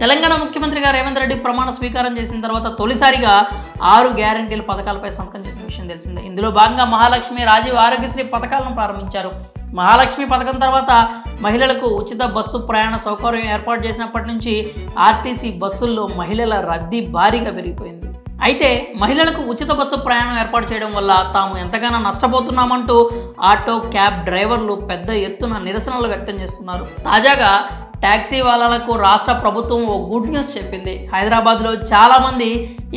తెలంగాణ ముఖ్యమంత్రిగా రేవంత్ రెడ్డి ప్రమాణ స్వీకారం చేసిన తర్వాత తొలిసారిగా 6 గ్యారంటీల పథకాలపై సంతకం చేసిన విషయం తెలిసిందే. ఇందులో భాగంగా మహాలక్ష్మి, రాజీవ్ ఆరోగ్యశ్రీ పథకాలను ప్రారంభించారు. మహాలక్ష్మి పథకం తర్వాత మహిళలకు ఉచిత బస్సు ప్రయాణ సౌకర్యం ఏర్పాటు చేసినప్పటి నుంచి ఆర్టీసీ బస్సుల్లో మహిళల రద్దీ భారీగా పెరిగిపోయింది. అయితే మహిళలకు ఉచిత బస్సు ప్రయాణం ఏర్పాటు చేయడం వల్ల తాము ఎంతగానో నష్టపోతున్నామంటూ ఆటో, క్యాబ్ డ్రైవర్లు పెద్ద ఎత్తున నిరసనలు వ్యక్తం చేస్తున్నారు. తాజాగా ట్యాక్సీ వాళ్ళకు రాష్ట్ర ప్రభుత్వం ఓ గుడ్ న్యూస్ చెప్పింది. హైదరాబాద్లో చాలామంది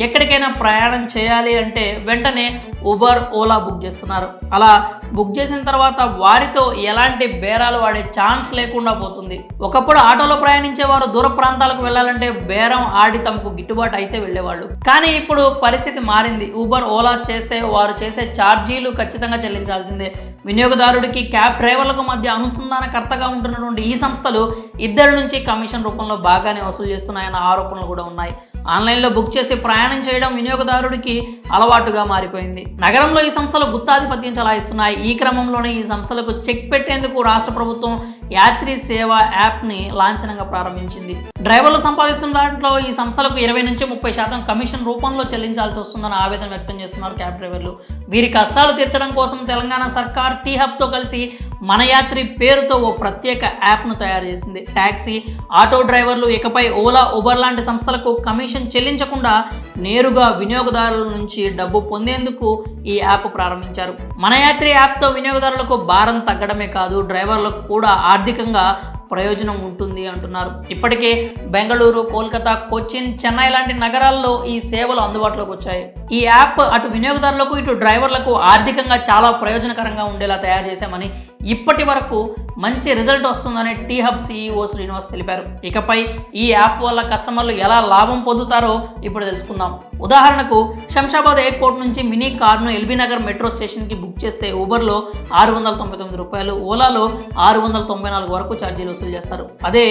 ఎక్కడికైనా ప్రయాణం చేయాలి అంటే వెంటనే ఉబర్, ఓలా బుక్ చేస్తున్నారు. అలా బుక్ చేసిన తర్వాత వారితో ఎలాంటి బేరాలు ఆడే ఛాన్స్ లేకుండా పోతుంది. ఒకప్పుడు ఆటోలో ప్రయాణించే వారు దూర ప్రాంతాలకు వెళ్ళాలంటే బేరం ఆడి తమకు గిట్టుబాటు అయితే వెళ్ళేవాళ్ళు. కానీ ఇప్పుడు పరిస్థితి మారింది. ఉబర్, ఓలా చేస్తే వారు చేసే ఛార్జీలు ఖచ్చితంగా చెల్లించాల్సిందే. వినియోగదారుడికి, క్యాబ్ డ్రైవర్లకు మధ్య అనుసంధానకర్తగా ఉంటున్నటువంటి ఈ సంస్థలు ఇద్దరి నుంచి కమిషన్ రూపంలో బాగానే వసూలు చేస్తున్నాయన్న ఆరోపణలు కూడా ఉన్నాయి. ఆన్లైన్లో బుక్ చేసి ప్రయాణం చేయడం వినియోగదారుడికి అలవాటుగా మారిపోయింది. నగరంలో ఈ సంస్థలు గుత్తాధిపత్యం చలాయిస్తున్నాయి. ఈ క్రమంలోనే ఈ సంస్థలకు చెక్ పెట్టేందుకు రాష్ట్ర ప్రభుత్వం యాత్రి సేవ యాప్ని లాంఛనంగా ప్రారంభించింది. డ్రైవర్లు సంపాదిస్తున్న దాంట్లో ఈ సంస్థలకు 20 నుంచి 30% కమిషన్ రూపంలో చెల్లించాల్సి వస్తుందని ఆవేదన వ్యక్తం చేస్తున్నారు క్యాబ్ డ్రైవర్లు. వీరి కష్టాలు తీర్చడం కోసం తెలంగాణ సర్కార్ టీ హబ్తో కలిసి మన యాత్రి పేరుతో ఓ ప్రత్యేక యాప్ను తయారు చేసింది. ట్యాక్సీ, ఆటో డ్రైవర్లు ఇకపై ఓలా, ఉబర్ లాంటి సంస్థలకు కమిషన్ చెల్లించకుండా నేరుగా వినియోగదారుల నుంచి డబ్బు పొందేందుకు ఈ యాప్ ప్రారంభించారు. మన యాత్రి యాప్తో వినియోగదారులకు భారం తగ్గడమే కాదు, డ్రైవర్లకు కూడా ఆర్థికంగా ప్రయోజనం ఉంటుంది అంటున్నారు. ఇప్పటికే బెంగళూరు, కోల్కతా, కొచ్చిన్, చెన్నై లాంటి నగరాల్లో ఈ సేవలు అందుబాటులోకి వచ్చాయి. ఈ యాప్ అటు వినియోగదారులకు, ఇటు డ్రైవర్లకు ఆర్థికంగా చాలా ప్రయోజనకరంగా ఉండేలా తయారు చేశామని, ఇప్పటి వరకు మంచి రిజల్ట్ వస్తుందని టీ హబ్ CEO శ్రీనివాస్ తెలిపారు. ఇకపై ఈ యాప్ వల్ల కస్టమర్లు ఎలా లాభం పొందుతారో ఇప్పుడు తెలుసుకుందాం. ఉదాహరణకు శంషాబాద్ ఎయిర్పోర్ట్ నుంచి మినీ కార్ను ఎల్బీ నగర్ మెట్రో స్టేషన్కి బుక్ చేస్తే ఉబర్లో 699 రూపాయలు, ఓలాలో 694 వరకు ఛార్జీలు వసూలు చేస్తారు. అదే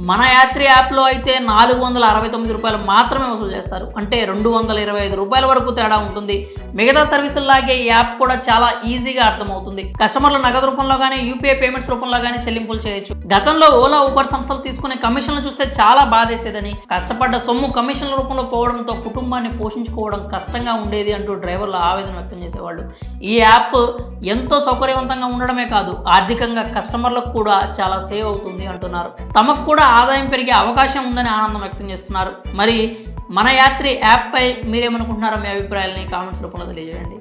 మన యాత్రి యాప్లో అయితే 469 రూపాయలు మాత్రమే వసూలు చేస్తారు. అంటే 225 రూపాయల వరకు తేడా ఉంటుంది. మిగతా సర్వీసుల్లాగే ఈ యాప్ కూడా చాలా ఈజీగా అర్థమవుతుంది. కస్టమర్లు నగదు రూపంలో కానీ, యూపీఐ పేమెంట్స్ రూపంలో కానీ చెల్లింపులు చేయొచ్చు. గతంలో ఓలా, ఉబర్ సంస్థలు తీసుకునే కమిషన్లు చూస్తే చాలా బాధేసేదని, కష్టపడ్డ సొమ్ము కమిషన్ల రూపంలో పోవడంతో కుటుంబాన్ని పోషించుకోవడం కష్టంగా ఉండేది అంటూ డ్రైవర్లు ఆవేదన వ్యక్తం చేసేవాళ్ళు. ఈ యాప్ ఎంతో సౌకర్యవంతంగా ఉండడమే కాదు, ఆర్థికంగా కస్టమర్లకు కూడా చాలా సేవ్ అవుతుంది అంటున్నారు. తమకు కూడా ఆదాయం పెరిగే అవకాశం ఉందని ఆనందం వ్యక్తం చేస్తున్నారు. మరి మన యాత్రి యాప్పై మీరేమనుకుంటున్నారో మీ అభిప్రాయాలని కామెంట్స్ రూపంలో తెలియజేయండి.